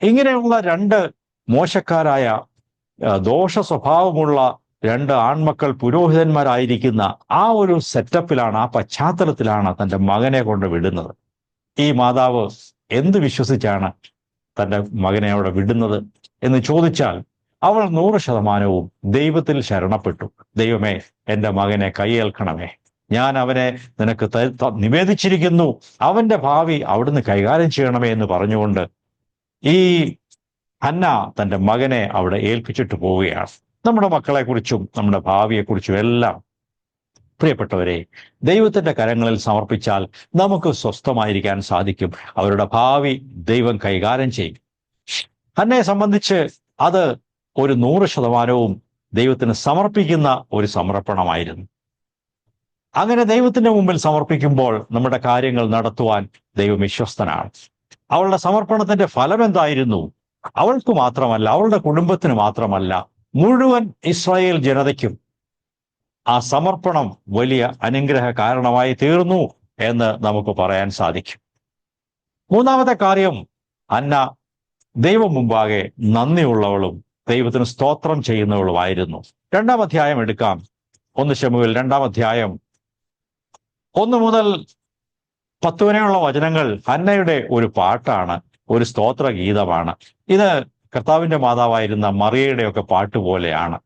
ഇങ്ങനെയുള്ള 2 മോശക്കാരായ, ദോഷ സ്വഭാവമുള്ള 2 ആൺമക്കൾ പുരോഹിതന്മാരായിരിക്കുന്ന ആ ഒരു സെറ്റപ്പിലാണ്, ആ പശ്ചാത്തലത്തിലാണ് തൻ്റെ മകനെ കൊണ്ട് വിടുന്നത്. ഈ മാതാവ് എന്ത് വിശ്വസിച്ചാണ് തൻ്റെ മകനെ അവിടെ വിടുന്നത് എന്ന് ചോദിച്ചാൽ, അവൾ 100% ദൈവത്തിൽ ശരണപ്പെട്ടു. ദൈവമേ, എൻ്റെ മകനെ കൈയേൽക്കണമേ, ഞാൻ അവനെ നിനക്ക് നിവേദിച്ചിരിക്കുന്നു, അവന്റെ ഭാവി അവിടുന്ന് കൈകാര്യം ചെയ്യണമേ എന്ന് പറഞ്ഞുകൊണ്ട് ഈ ഹന്ന തൻ്റെ മകനെ അവിടെ ഏൽപ്പിച്ചിട്ട് പോവുകയാണ്. നമ്മുടെ മക്കളെക്കുറിച്ചും നമ്മുടെ ഭാവിയെക്കുറിച്ചും എല്ലാം പ്രിയപ്പെട്ടവരെ, ദൈവത്തിന്റെ കരങ്ങളിൽ സമർപ്പിച്ചാൽ നമുക്ക് സ്വസ്ഥമായിരിക്കാൻ സാധിക്കും. അവരുടെ ഭാവി ദൈവം കൈകാര്യം ചെയ്യും. ഹന്നയെ സംബന്ധിച്ച് അത് ഒരു 100% ദൈവത്തിന് സമർപ്പിക്കുന്ന ഒരു സമർപ്പണമായിരുന്നു. അങ്ങനെ ദൈവത്തിന്റെ മുമ്പിൽ സമർപ്പിക്കുമ്പോൾ നമ്മുടെ കാര്യങ്ങൾ നടത്തുവാൻ ദൈവം വിശ്വസ്തനാണ്. അവളുടെ സമർപ്പണത്തിന്റെ ഫലം എന്തായിരുന്നു? അവൾക്ക് മാത്രമല്ല, അവളുടെ കുടുംബത്തിന് മാത്രമല്ല, മുഴുവൻ ഇസ്രായേൽ ജനതയ്ക്കും ആ സമർപ്പണം വലിയ അനുഗ്രഹ കാരണമായി തീർന്നു എന്ന് നമുക്ക് പറയാൻ സാധിക്കും. 3-ാമത്തെ കാര്യം, ഹന്ന ദൈവം മുമ്പാകെ നന്ദിയുള്ളവളും ദൈവത്തിന് സ്തോത്രം ചെയ്യുന്നവളുമായിരുന്നു. 2-ാം അധ്യായം എടുക്കാം. 1 ശമൂവേൽ 2-ാം അധ്യായം 1 മുതൽ 10 വരെയുള്ള വചനങ്ങൾ ഹന്നയുടെ ഒരു പാട്ടാണ്, ഒരു സ്തോത്ര ഗീതമാണ്. ഇത് കർത്താവിന്റെ മാതാവായിരുന്ന മറിയയുടെ ഒക്കെ പാട്ട് പോലെയാണ്.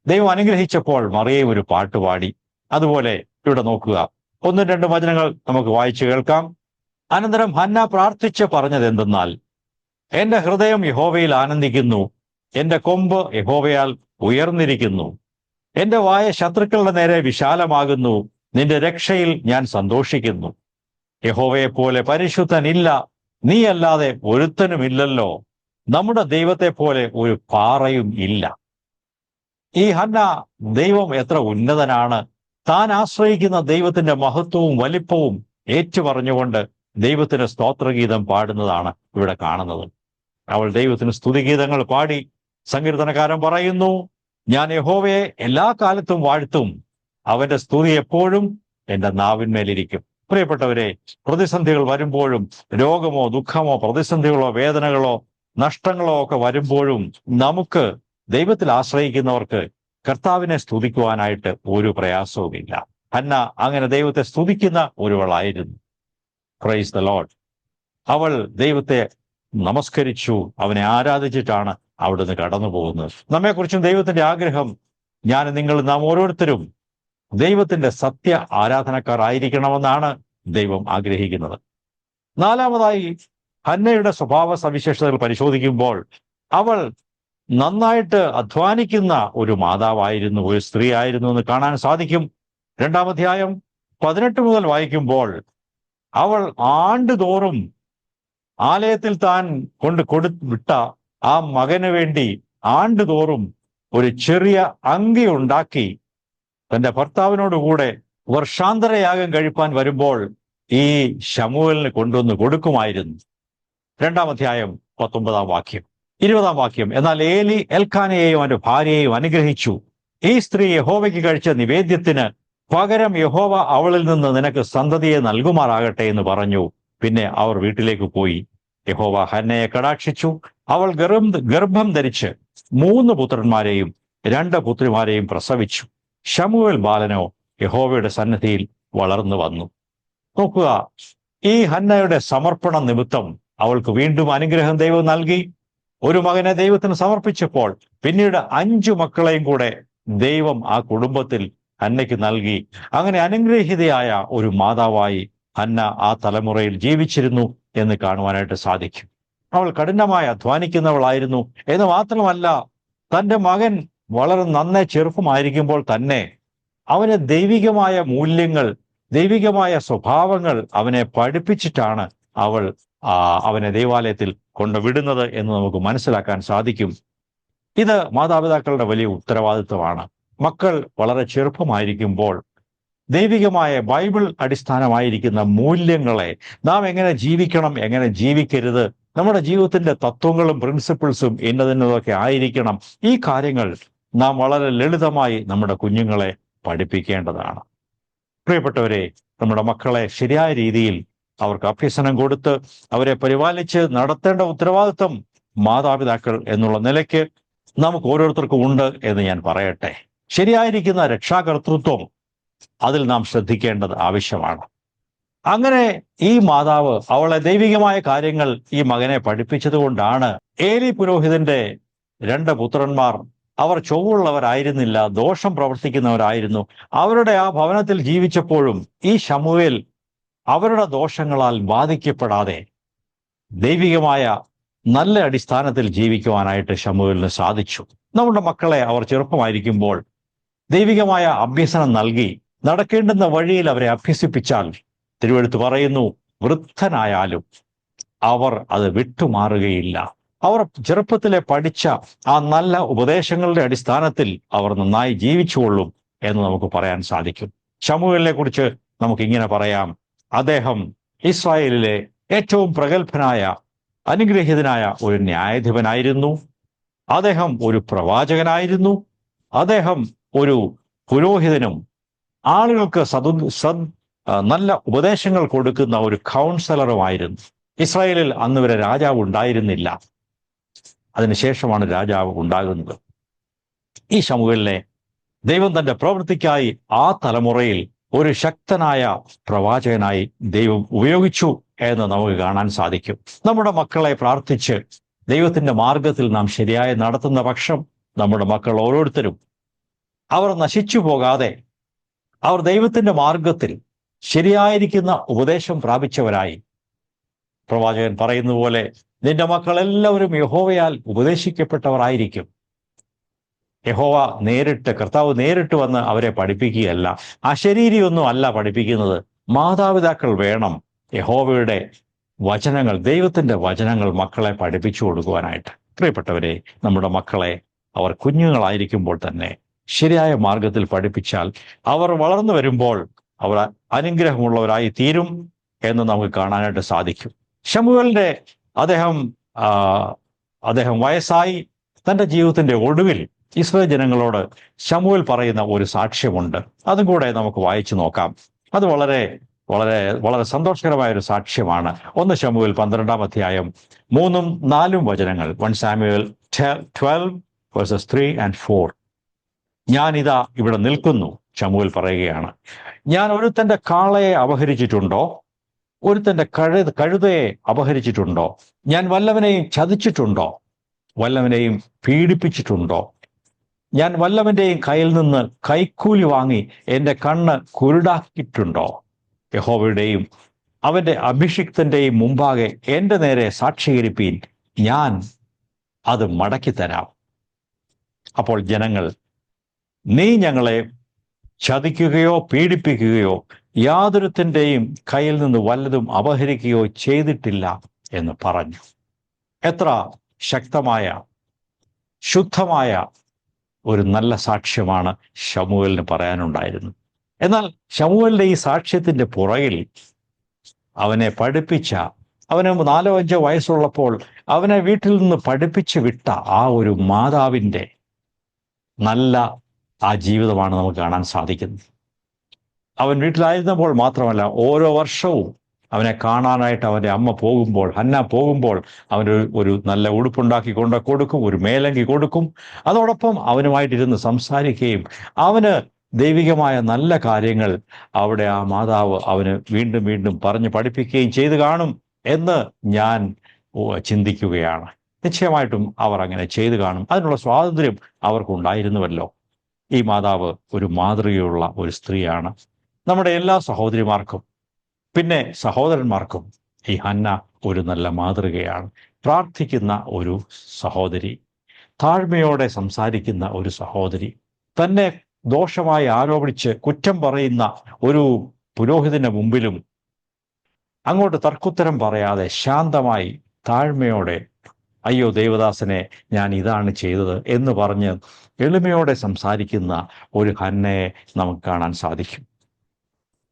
ദൈവം അനുഗ്രഹിച്ചപ്പോൾ മറിയ ഒരു പാട്ട് പാടി. അതുപോലെ ഇവിടെ നോക്കുക, 1-2 വചനങ്ങൾ നമുക്ക് വായിച്ചു കേൾക്കാം. അനന്തരം ഹന്ന പ്രാർത്ഥിച്ച് പറഞ്ഞത് എന്തെന്നാൽ, എന്റെ ഹൃദയം യഹോവയിൽ ആനന്ദിക്കുന്നു, എന്റെ കൊമ്പ് യഹോവയാൽ ഉയർന്നിരിക്കുന്നു. എന്റെ വായ ശത്രുക്കളുടെ നേരെ വിശാലമാകുന്നു. നിന്റെ രക്ഷയിൽ ഞാൻ സന്തോഷിക്കുന്നു. യഹോവയെ പോലെ പരിശുദ്ധനില്ല, നീയല്ലാതെ ഒരുത്തനുമില്ലല്ലോ. നമ്മുടെ ദൈവത്തെ പോലെ ഒരു പാറയും ഇല്ല. ഈ ഹന്ന ദൈവം എത്ര ഉന്നതനാണ്, താൻ ആശ്രയിക്കുന്ന ദൈവത്തിന്റെ മഹത്വവും വലിപ്പവും ഏറ്റുപറഞ്ഞുകൊണ്ട് ദൈവത്തിന് സ്തോത്രഗീതം പാടുന്നതാണ് ഇവിടെ കാണുന്നത്. അവൾ ദൈവത്തിന് സ്തുതിഗീതങ്ങൾ പാടി. സങ്കീർത്തനക്കാരൻ പറയുന്നു, ഞാൻ യഹോവയെ എല്ലാ കാലത്തും വാഴ്ത്തും, അവന്റെ സ്തുതി എപ്പോഴും എന്റെ നാവിന്മേലിരിക്കും. പ്രിയപ്പെട്ടവരെ, പ്രതിസന്ധികൾ വരുമ്പോഴും, രോഗമോ ദുഃഖമോ പ്രതിസന്ധികളോ വേദനകളോ നഷ്ടങ്ങളോ ഒക്കെ വരുമ്പോഴും നമുക്ക് ദൈവത്തിൽ ആശ്രയിക്കുന്നവർക്ക് കർത്താവിനെ സ്തുതിക്കുവാനായിട്ട് ഒരു പ്രയാസവുമില്ല. ഹന്ന അങ്ങനെ ദൈവത്തെ സ്തുതിക്കുന്ന ഒരുവളായിരുന്നു. Praise the Lord. അവൾ ദൈവത്തെ നമസ്കരിച്ചു, അവനെ ആരാധിച്ചിട്ടാണ് അവിടുന്ന് കടന്നു പോകുന്നത്. നമ്മെക്കുറിച്ചും ദൈവത്തിന്റെ ആഗ്രഹം, നാം ഓരോരുത്തരും ദൈവത്തിന്റെ സത്യ ആരാധനക്കാരായിരിക്കണമെന്നാണ് ദൈവം ആഗ്രഹിക്കുന്നത്. നാലാമതായി, ഹന്നയുടെ സ്വഭാവ സവിശേഷതകൾ പരിശോധിക്കുമ്പോൾ അവൾ നന്നായിട്ട് അധ്വാനിക്കുന്ന ഒരു മാതാവായിരുന്നു, ഒരു സ്ത്രീ ആയിരുന്നു എന്ന് കാണാൻ സാധിക്കും. 2-ാം അധ്യായം 18 മുതൽ വായിക്കുമ്പോൾ അവൾ ആണ്ടുതോറും ആലയത്തിൽ താൻ വിട്ട ആ മകന് വേണ്ടി ആണ്ടുതോറും ഒരു ചെറിയ അങ്കി ഉണ്ടാക്കി തന്റെ ഭർത്താവിനോടുകൂടെ വർഷാന്തരയാഗം കഴിപ്പാൻ വരുമ്പോൾ ഈ ശമൂവേലിന് കൊണ്ടുവന്ന് കൊടുക്കുമായിരുന്നു. 2-ാം അധ്യായം 19-ാം വാക്യം. 20-ാം വാക്യം. എന്നാൽ ഏലി എൽക്കാനയെയും അവന്റെ ഭാര്യയെയും അനുഗ്രഹിച്ചു. ഈ സ്ത്രീ യഹോവയ്ക്ക് കഴിച്ച നിവേദ്യത്തിന് പകരം യഹോവ അവളിൽ നിന്ന് നിനക്ക് സന്തതിയെ നൽകുമാറാകട്ടെ എന്ന് പറഞ്ഞു. പിന്നെ അവർ വീട്ടിലേക്ക് പോയി. യഹോവ ഹന്നയെ കടാക്ഷിച്ചു. അവൾ ഗർഭം ധരിച്ച് 3 പുത്രന്മാരെയും 2 പുത്രിമാരെയും പ്രസവിച്ചു. ശമൂവേൽ ബാലനോ യഹോവയുടെ സന്നിധിയിൽ വളർന്നു വന്നു. നോക്കുക, ഈ ഹന്നയുടെ സമർപ്പണ നിമിത്തം അവൾക്ക് വീണ്ടും അനുഗ്രഹം ദൈവം നൽകി. ഒരു മകനെ ദൈവത്തിന് സമർപ്പിച്ചപ്പോൾ പിന്നീട് 5 മക്കളെയും കൂടെ ദൈവം ആ കുടുംബത്തിൽ ഹന്നയ്ക്ക് നൽകി. അങ്ങനെ അനുഗ്രഹീതയായ ഒരു മാതാവായി ഹന്ന ആ തലമുറയിൽ ജീവിച്ചിരുന്നു എന്ന് കാണുവാനായിട്ട് സാധിക്കും. അവൾ കഠിനമായി അധ്വാനിക്കുന്നവളായിരുന്നു എന്ന് മാത്രമല്ല, തൻ്റെ മകൻ വളരെ നന്നേ ചെറുപ്പമായിരിക്കുമ്പോൾ തന്നെ അവന് ദൈവികമായ മൂല്യങ്ങൾ, ദൈവികമായ സ്വഭാവങ്ങൾ അവനെ പഠിപ്പിച്ചിട്ടാണ് അവനെ ദൈവാലയത്തിൽ കൊണ്ടുവിടുന്നത് എന്ന് നമുക്ക് മനസ്സിലാക്കാൻ സാധിക്കും. ഇത് മാതാപിതാക്കളുടെ വലിയ ഉത്തരവാദിത്വമാണ്. മക്കൾ വളരെ ചെറുപ്പമായിരിക്കുമ്പോൾ ദൈവികമായ ബൈബിൾ അടിസ്ഥാനമായിരിക്കുന്ന മൂല്യങ്ങളെ നാം എങ്ങനെ ജീവിക്കണം, എങ്ങനെ ജീവിക്കരുത്, നമ്മുടെ ജീവിതത്തിന്റെ തത്വങ്ങളും പ്രിൻസിപ്പിൾസും ഇന്നതിന്നതൊക്കെ ആയിരിക്കണം. ഈ കാര്യങ്ങൾ നാം വളരെ ലളിതമായി നമ്മുടെ കുഞ്ഞുങ്ങളെ പഠിപ്പിക്കേണ്ടതാണ്. പ്രിയപ്പെട്ടവരെ, നമ്മുടെ മക്കളെ ശരിയായ രീതിയിൽ അവർക്ക് അഭ്യസനം കൊടുത്ത് അവരെ പരിപാലിച്ച് നടത്തേണ്ട ഉത്തരവാദിത്വം മാതാപിതാക്കൾ എന്നുള്ള നിലയ്ക്ക് നമുക്ക് ഓരോരുത്തർക്കും ഉണ്ട് എന്ന് ഞാൻ പറയട്ടെ. ശരിയായിരിക്കുന്ന രക്ഷാകർതൃത്വം അതിൽ നാം ശ്രദ്ധിക്കേണ്ടത് ആവശ്യമാണ്. അങ്ങനെ ഈ മാതാവ് അവളെ ദൈവികമായ കാര്യങ്ങൾ ഈ മകനെ പഠിപ്പിച്ചത് കൊണ്ടാണ് ഏലി പുരോഹിതന്റെ 2 പുത്രന്മാർ, അവർ ചൊവ്വുള്ളവരായിരുന്നില്ല, ദോഷം പ്രവർത്തിക്കുന്നവരായിരുന്നു. അവരുടെ ആ ഭവനത്തിൽ ജീവിച്ചപ്പോഴും ഈ ശമൂവേൽ അവരുടെ ദോഷങ്ങളാൽ ബാധിക്കപ്പെടാതെ ദൈവികമായ നല്ല അടിസ്ഥാനത്തിൽ ജീവിക്കുവാനായിട്ട് ശമൂവേലിന് സാധിച്ചു. നമ്മുടെ മക്കളെ അവർ ചെറുപ്പമായിരിക്കുമ്പോൾ ദൈവികമായ അഭ്യസനം നൽകി നടക്കേണ്ടുന്ന വഴിയിൽ അവരെ അഭ്യസിപ്പിച്ചാൽ, തിരുവെഴുത്ത് പറയുന്നു, വൃദ്ധനായാലും അവർ അത് വിട്ടുമാറുകയില്ല. അവർ ചെറുപ്പത്തിലെ പഠിച്ച ആ നല്ല ഉപദേശങ്ങളുടെ അടിസ്ഥാനത്തിൽ അവർ നന്നായി ജീവിച്ചുകൊള്ളും എന്ന് നമുക്ക് പറയാൻ സാധിക്കും. ശമൂവേലിനെ കുറിച്ച് നമുക്ക് ഇങ്ങനെ പറയാം, അദ്ദേഹം ഇസ്രായേലിലെ ഏറ്റവും പ്രഗത്ഭനായ അനുഗ്രഹീതനായ ഒരു ന്യായാധിപനായിരുന്നു. അദ്ദേഹം ഒരു പ്രവാചകനായിരുന്നു. അദ്ദേഹം ഒരു പുരോഹിതനും ആളുകൾക്ക് നല്ല ഉപദേശങ്ങൾ കൊടുക്കുന്ന ഒരു കൗൺസിലറുമായിരുന്നു. ഇസ്രായേലിൽ അന്ന് വരെ രാജാവ് ഉണ്ടായിരുന്നില്ല. അതിനുശേഷമാണ് രാജാവ് ഉണ്ടാകുന്നത്. ഈ ശമൂവേലിനെ ദൈവം തന്റെ പ്രവൃത്തിക്കായി ആ തലമുറയിൽ ഒരു ശക്തനായ പ്രവാചകനായി ദൈവം ഉപയോഗിച്ചു എന്ന് നമുക്ക് കാണാൻ സാധിക്കും. നമ്മുടെ മക്കളെ പ്രാർത്ഥിച്ച് ദൈവത്തിന്റെ മാർഗത്തിൽ നാം ശരിയായി നടത്തുന്ന പക്ഷം നമ്മുടെ മക്കൾ ഓരോരുത്തരും അവർ നശിച്ചു പോകാതെ അവർ ദൈവത്തിന്റെ മാർഗത്തിൽ ശരിയായിരിക്കുന്ന ഉപദേശം പ്രാപിച്ചവരായി, പ്രവാചകൻ പറയുന്ന പോലെ നിന്റെ മക്കളെല്ലാവരും യഹോവയാൽ ഉപദേശിക്കപ്പെട്ടവരായിരിക്കും. കർത്താവ് നേരിട്ട് വന്ന് അവരെ പഠിപ്പിക്കുകയല്ല, അശരീരിയൊന്നും അല്ല പഠിപ്പിക്കുന്നത്. മാതാപിതാക്കൾ വേണം യഹോവയുടെ വചനങ്ങൾ, ദൈവത്തിൻ്റെ വചനങ്ങൾ മക്കളെ പഠിപ്പിച്ചു കൊടുക്കുവാനായിട്ട്. പ്രിയപ്പെട്ടവരെ, നമ്മുടെ മക്കളെ അവർ കുഞ്ഞുങ്ങളായിരിക്കുമ്പോൾ തന്നെ ശരിയായ മാർഗത്തിൽ പഠിപ്പിച്ചാൽ അവർ വളർന്നു വരുമ്പോൾ അവർ അനുഗ്രഹമുള്ളവരായി തീരും എന്ന് നമുക്ക് കാണാനായിട്ട് സാധിക്കും. ശമൂവേലിന്റെ അദ്ദേഹം വയസ്സായി തൻ്റെ ജീവിതത്തിൻ്റെ ഒടുവിൽ ഇസ്രായേൽ ജനങ്ങളോട് ശമൂവേൽ പറയുന്ന ഒരു സാക്ഷ്യമുണ്ട്. അതും കൂടെ നമുക്ക് വായിച്ചു നോക്കാം. അത് വളരെ വളരെ വളരെ സന്തോഷകരമായ ഒരു സാക്ഷ്യമാണ്. 1 ശമൂവേൽ 12-ാം അധ്യായം 3-4 വചനങ്ങൾ. 1 സാമുവേൽ 12:3 and 4. ഞാനിതാ ഇവിടെ നിൽക്കുന്നു, ശമൂവേൽ പറയുകയാണ്. ഞാൻ ഒരുത്തൻ്റെ കാളയെ അപഹരിച്ചിട്ടുണ്ടോ? ഒരുത്തൻ്റെ കഴുതയെ അപഹരിച്ചിട്ടുണ്ടോ? ഞാൻ വല്ലവനെയും ചതിച്ചിട്ടുണ്ടോ? വല്ലവനെയും പീഡിപ്പിച്ചിട്ടുണ്ടോ? ഞാൻ വല്ലവൻ്റെയും കയ്യിൽ നിന്ന് കൈക്കൂലി വാങ്ങി എൻ്റെ കണ്ണ് കുരുടാക്കിയിട്ടുണ്ടോ? യഹോവയുടെയും അവൻ്റെ അഭിഷിക്തൻ്റെയും മുമ്പാകെ എൻ്റെ നേരെ സാക്ഷീകരിപ്പീൻ, ഞാൻ അത് മടക്കിത്തരാം. അപ്പോൾ ജനങ്ങൾ, നീ ഞങ്ങളെ ചതിക്കുകയോ പീഡിപ്പിക്കുകയോ യാതൊരുത്തിൻ്റെയും കയ്യിൽ നിന്ന് വല്ലതും അപഹരിക്കുകയോ ചെയ്തിട്ടില്ല എന്ന് പറഞ്ഞു. എത്ര ശക്തമായ ശുദ്ധമായ ഒരു നല്ല സാക്ഷ്യമാണ് ശമൂവേലിന് പറയാനുണ്ടായിരുന്നത്. എന്നാൽ ശമൂവേലിന്റെ ഈ സാക്ഷ്യത്തിന്റെ പുറകിൽ അവനെ പഠിപ്പിച്ച, അവന് 4-5 വയസ്സുള്ളപ്പോൾ അവനെ വീട്ടിൽ നിന്ന് പഠിപ്പിച്ച് വിട്ട ആ ഒരു മാതാവിൻ്റെ നല്ല ആ ജീവിതമാണ് നമുക്ക് കാണാൻ സാധിക്കുന്നത്. അവൻ വീട്ടിലായിരുന്നപ്പോൾ മാത്രമല്ല, ഓരോ വർഷവും അവനെ കാണാനായിട്ട് അവൻ്റെ അമ്മ പോകുമ്പോൾ, ഹന്ന പോകുമ്പോൾ അവന് ഒരു നല്ല ഉടുപ്പുണ്ടാക്കി കൊണ്ട് കൊടുക്കും, ഒരു മേലങ്കി കൊടുക്കും. അതോടൊപ്പം അവനുമായിട്ടിരുന്ന് സംസാരിക്കുകയും അവന് ദൈവികമായ നല്ല കാര്യങ്ങൾ അവിടെ ആ മാതാവ് അവന് വീണ്ടും വീണ്ടും പറഞ്ഞ് പഠിപ്പിക്കുകയും ചെയ്തു കാണും എന്ന് ഞാൻ ചിന്തിക്കുകയാണ്. നിശ്ചയമായിട്ടും അവർ അങ്ങനെ ചെയ്തു കാണും. അതിനുള്ള സ്വാതന്ത്ര്യം അവർക്കുണ്ടായിരുന്നുവല്ലോ. ഈ മാതാവ് ഒരു മാതൃകയുള്ള ഒരു സ്ത്രീയാണ്. നമ്മുടെ എല്ലാ സഹോദരിമാർക്കും പിന്നെ സഹോദരന്മാർക്കും ഈ ഹന്ന ഒരു നല്ല മാതൃകയാണ്. പ്രാർത്ഥിക്കുന്ന ഒരു സഹോദരി, താഴ്മയോടെ സംസാരിക്കുന്ന ഒരു സഹോദരി, തന്നെ ദോഷമായി ആരോപിച്ച് കുറ്റം പറയുന്ന ഒരു പുരോഹിതന്റെ മുമ്പിലും അങ്ങോട്ട് തർക്കുത്തരം പറയാതെ ശാന്തമായി താഴ്മയോടെ, അയ്യോ ദേവദാസനെ, ഞാൻ ഇതാണ് ചെയ്തത് എന്ന് പറഞ്ഞ് എളിമയോടെ സംസാരിക്കുന്ന ഒരു ഹന്നയെ നമുക്ക് കാണാൻ സാധിക്കും.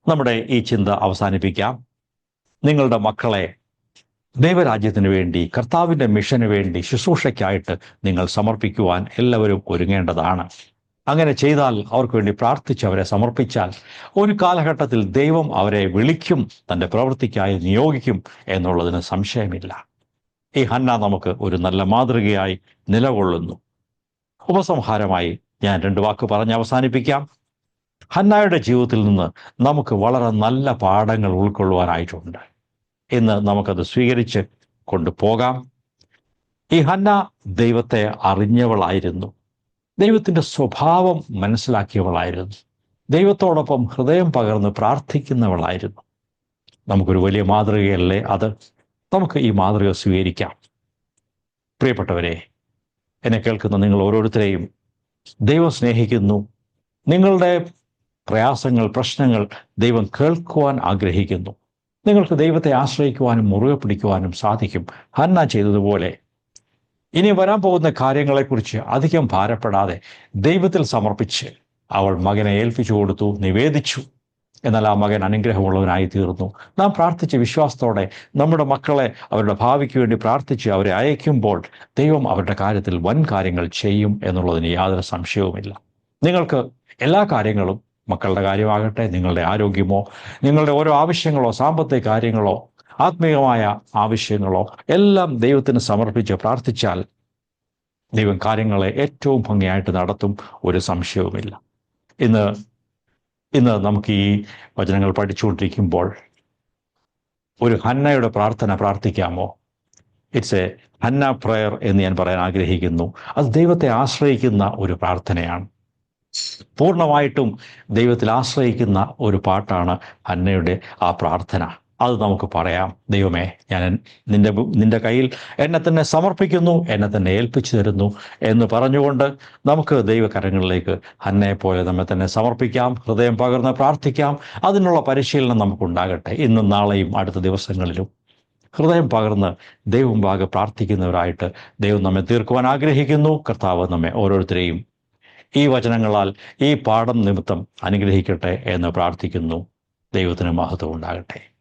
നമ്മുടെ ഈ ചിന്ത അവസാനിപ്പിക്കാം. നിങ്ങളുടെ മക്കളെ ദൈവരാജ്യത്തിന് വേണ്ടി, കർത്താവിൻ്റെ മിഷന് വേണ്ടി, ശുശ്രൂഷയ്ക്കായിട്ട് നിങ്ങൾ സമർപ്പിക്കുവാൻ എല്ലാവരും ഒരുങ്ങേണ്ടതാണ്. അങ്ങനെ ചെയ്താൽ, അവർക്ക് വേണ്ടി പ്രാർത്ഥിച്ച് അവരെ സമർപ്പിച്ചാൽ, ഒരു കാലഘട്ടത്തിൽ ദൈവം അവരെ വിളിക്കും, തൻ്റെ പ്രവൃത്തിക്കായി നിയോഗിക്കും എന്നുള്ളതിന് സംശയമില്ല. ഈ ഹന്ന നമുക്ക് ഒരു നല്ല മാതൃകയായി നിലകൊള്ളുന്നു. ഉപസംഹാരമായി ഞാൻ 2 വാക്ക് പറഞ്ഞ് അവസാനിപ്പിക്കാം. ഹന്നായുടെ ജീവിതത്തിൽ നിന്ന് നമുക്ക് വളരെ നല്ല പാഠങ്ങൾ ഉൾക്കൊള്ളുവാനായിട്ടുണ്ട്. ഇന്ന് നമുക്കത് സ്വീകരിച്ച് കൊണ്ടുപോകാം. ഈ ഹന്ന ദൈവത്തെ അറിഞ്ഞവളായിരുന്നു, ദൈവത്തിൻ്റെ സ്വഭാവം മനസ്സിലാക്കിയവളായിരുന്നു, ദൈവത്തോടൊപ്പം ഹൃദയം പകർന്ന് പ്രാർത്ഥിക്കുന്നവളായിരുന്നു. നമുക്കൊരു വലിയ മാതൃകയല്ലേ അത്? നമുക്ക് ഈ മാതൃക സ്വീകരിക്കാം. പ്രിയപ്പെട്ടവരെ, എന്നെ കേൾക്കുന്ന നിങ്ങൾ ഓരോരുത്തരെയും ദൈവം സ്നേഹിക്കുന്നു. നിങ്ങളുടെ പ്രയാസങ്ങൾ, പ്രശ്നങ്ങൾ ദൈവം കേൾക്കുവാൻ ആഗ്രഹിക്കുന്നു. നിങ്ങൾക്ക് ദൈവത്തെ ആശ്രയിക്കുവാനും മുറുകെ പിടിക്കുവാനും സാധിക്കും. ഹന്ന ചെയ്തതുപോലെ ഇനി വരാൻ പോകുന്ന കാര്യങ്ങളെക്കുറിച്ച് അധികം ഭാരപ്പെടാതെ ദൈവത്തിൽ സമർപ്പിച്ച് അവൾ മകനെ ഏൽപ്പിച്ചു കൊടുത്തു, നിവേദിച്ചു. എന്നാൽ ആ മകൻ അനുഗ്രഹമുള്ളവനായി തീർന്നു. നാം പ്രാർത്ഥിച്ച് വിശ്വാസത്തോടെ നമ്മുടെ മക്കളെ അവരുടെ ഭാവിക്ക് വേണ്ടി പ്രാർത്ഥിച്ച് അവരെ അയക്കുമ്പോൾ ദൈവം അവരുടെ കാര്യത്തിൽ വൻ കാര്യങ്ങൾ ചെയ്യും എന്നുള്ളതിന് യാതൊരു സംശയവുമില്ല. നിങ്ങൾക്ക് എല്ലാ കാര്യങ്ങളും, മക്കളുടെ കാര്യമാകട്ടെ, നിങ്ങളുടെ ആരോഗ്യമോ, നിങ്ങളുടെ ഓരോ ആവശ്യങ്ങളോ, സാമ്പത്തിക കാര്യങ്ങളോ, ആത്മീയമായ ആവശ്യങ്ങളോ എല്ലാം ദൈവത്തിന് സമർപ്പിച്ച് പ്രാർത്ഥിച്ചാൽ ദൈവം കാര്യങ്ങളെ ഏറ്റവും ഭംഗിയായിട്ട് നടത്തും, ഒരു സംശയവുമില്ല. ഇന്ന് നമുക്ക് ഈ വചനങ്ങൾ പഠിച്ചുകൊണ്ടിരിക്കുമ്പോൾ ഒരു ഹന്നയുടെ പ്രാർത്ഥന പ്രാർത്ഥിക്കാമോ? ഇറ്റ്സ് എ ഹന്ന പ്രയർ എന്ന് ഞാൻ പറയാൻ ആഗ്രഹിക്കുന്നു. അത് ദൈവത്തെ ആശ്രയിക്കുന്ന ഒരു പ്രാർത്ഥനയാണ്. പൂർണ്ണമായിട്ടും ദൈവത്തിൽ ആശ്രയിക്കുന്ന ഒരു പാട്ടാണ് ഹന്നയുടെ ആ പ്രാർത്ഥന. അത് നമുക്ക് പറയാം. ദൈവമേ, ഞാൻ നിന്റെ കയ്യിൽ എന്നെ തന്നെ സമർപ്പിക്കുന്നു, എന്നെ തന്നെ ഏൽപ്പിച്ചു തരുന്നു എന്ന് പറഞ്ഞുകൊണ്ട് നമുക്ക് ദൈവകരങ്ങളിലേക്ക് ഹന്നയെ പോലെ നമ്മെ തന്നെ സമർപ്പിക്കാം, ഹൃദയം പകർന്ന് പ്രാർത്ഥിക്കാം. അതിനുള്ള പരിശീലനം നമുക്കുണ്ടാകട്ടെ. ഇന്നും നാളെയും അടുത്ത ദിവസങ്ങളിലും ഹൃദയം പകർന്ന് ദൈവമുമ്പാകെ പ്രാർത്ഥിക്കുന്നവരായിട്ട് ദൈവം നമ്മെ തീർക്കുവാൻ ആഗ്രഹിക്കുന്നു. കർത്താവ് നമ്മെ ഓരോരുത്തരെയും ഈ വചനങ്ങളാൽ, ഈ പാഠം നിമിത്തം അനുഗ്രഹിക്കട്ടെ എന്ന് പ്രാർത്ഥിക്കുന്നു. ദൈവത്തിന് മഹത്വം ഉണ്ടാകട്ടെ.